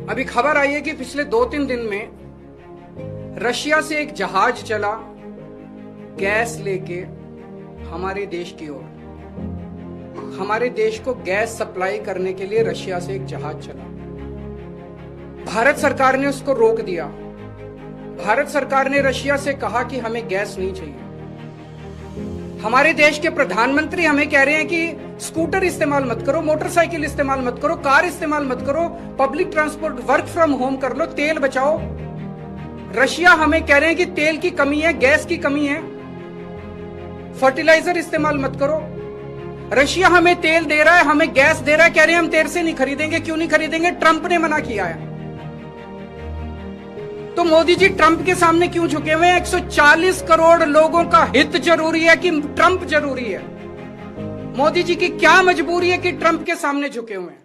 अभी खबर आई है कि पिछले 2-3 दिन में रशिया से एक जहाज चला गैस लेके हमारे देश की ओर। हमारे देश को गैस सप्लाई करने के लिए रशिया से एक जहाज चला। भारत सरकार ने उसको रोक दिया। भारत सरकार ने रशिया से कहा कि हमें गैस नहीं चाहिए। हमारे देश के प्रधानमंत्री हमें कह रहे हैं कि स्कूटर इस्तेमाल मत करो, मोटरसाइकिल इस्तेमाल मत करो, कार इस्तेमाल मत करो, public transport, work from home कर लो, तेल बचाओ। रशिया हमें कह रहे हैं कि तेल की कमी है, गैस की कमी है, फर्टिलाइजर इस्तेमाल मत करो। रशिया हमें तेल दे रहा है, हमें गैस दे रहा है, कह रहे हैं हम तेरे से नहीं खरीदेंगे। क्यों नहीं खरीदेंगे? ट्रंप ने मना किया है। तो मोदी जी ट्रंप के सामने क्यों झुके हुए हैं? 140 करोड़ लोगों का हित जरूरी है कि ट्रंप जरूरी है? मोदी जी की क्या मजबूरी है कि ट्रंप के सामने झुके हुए हैं?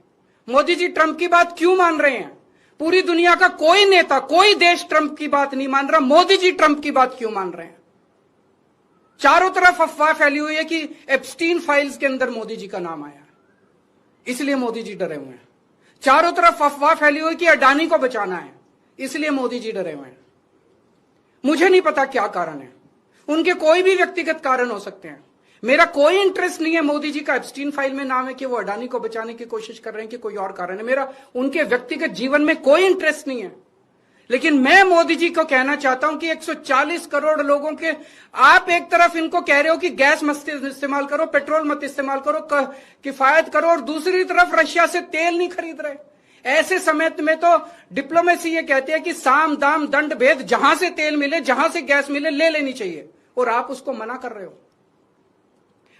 मोदी जी ट्रंप की बात क्यों मान रहे हैं? पूरी दुनिया का कोई नेता, कोई देश ट्रंप की बात नहीं मान रहा, मोदी जी ट्रंप की बात क्यों मान रहे हैं? चारों तरफ अफवाह फैली हुई है कि एप्स्टीन फाइल्स के अंदर मोदी जी का नाम आया, इसलिए मोदी जी डरे हुए हैं। चारों तरफ अफवाह फैली हुई है कि अडानी को बचाना है, इसलिए मोदी जी डरे हुए हैं। मुझे नहीं पता क्या कारण है, उनके कोई भी व्यक्तिगत कारण हो सकते हैं। मेरा कोई इंटरेस्ट नहीं है मोदी जी का एप्स्टीन फाइल में नाम है कि वो अडानी को बचाने की कोशिश कर रहे हैं कि कोई और कारण है। मेरा उनके व्यक्तिगत जीवन में कोई इंटरेस्ट नहीं है। लेकिन मैं मोदी जी को कहना चाहता हूं कि 140 करोड़ लोगों के आप एक तरफ इनको कह रहे हो कि गैस मत इस्तेमाल करो, पेट्रोल मत इस्तेमाल करो, किफायत करो, और दूसरी तरफ रशिया से तेल नहीं खरीद रहे। ऐसे समय में तो डिप्लोमेसी ये कहती है कि साम दाम दंड भेद, जहां से तेल मिले, जहां से गैस मिले, ले लेनी चाहिए, और आप उसको मना कर रहे हो।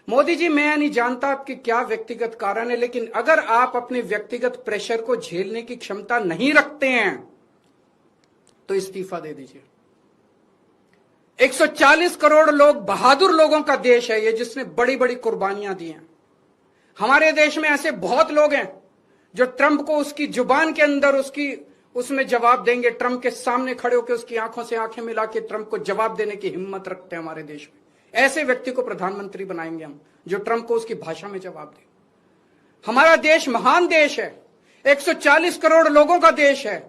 मोदी जी, मैं नहीं जानता आपके क्या व्यक्तिगत कारण है, लेकिन अगर आप अपने व्यक्तिगत प्रेशर को झेलने की क्षमता नहीं रखते हैं तो इस्तीफा दे दीजिए। 140 करोड़ लोग, बहादुर लोगों का देश है ये, जिसने बड़ी बड़ी कुर्बानियां दी हैं। हमारे देश में ऐसे बहुत लोग हैं जो ट्रंप को उसकी जुबान के अंदर उसमें जवाब देंगे, ट्रंप के सामने खड़े होकर उसकी आंखों से आंखें मिला के ट्रंप को जवाब देने की हिम्मत रखते हैं हमारे देश में। ऐसे व्यक्ति को प्रधानमंत्री बनाएंगे हम, जो ट्रंप को उसकी भाषा में जवाब दे। हमारा देश महान देश है, 140 करोड़ लोगों का देश है।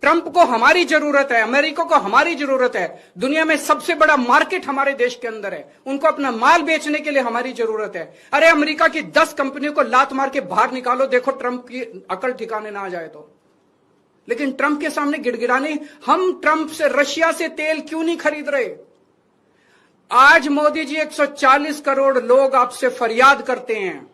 ट्रंप को हमारी जरूरत है, अमेरिका को हमारी जरूरत है। दुनिया में सबसे बड़ा मार्केट हमारे देश के अंदर है, उनको अपना माल बेचने के लिए हमारी जरूरत है। अरे अमेरिका की 10 कंपनियों को लात मार के बाहर निकालो, देखो ट्रंप की अकल ठिकाने ना आ जाए तो। लेकिन ट्रंप के सामने गिड़गिड़ाने, हम ट्रंप से, रशिया से तेल क्यों नहीं खरीद रहे? आज मोदी जी, 140 करोड़ लोग आपसे फरियाद करते हैं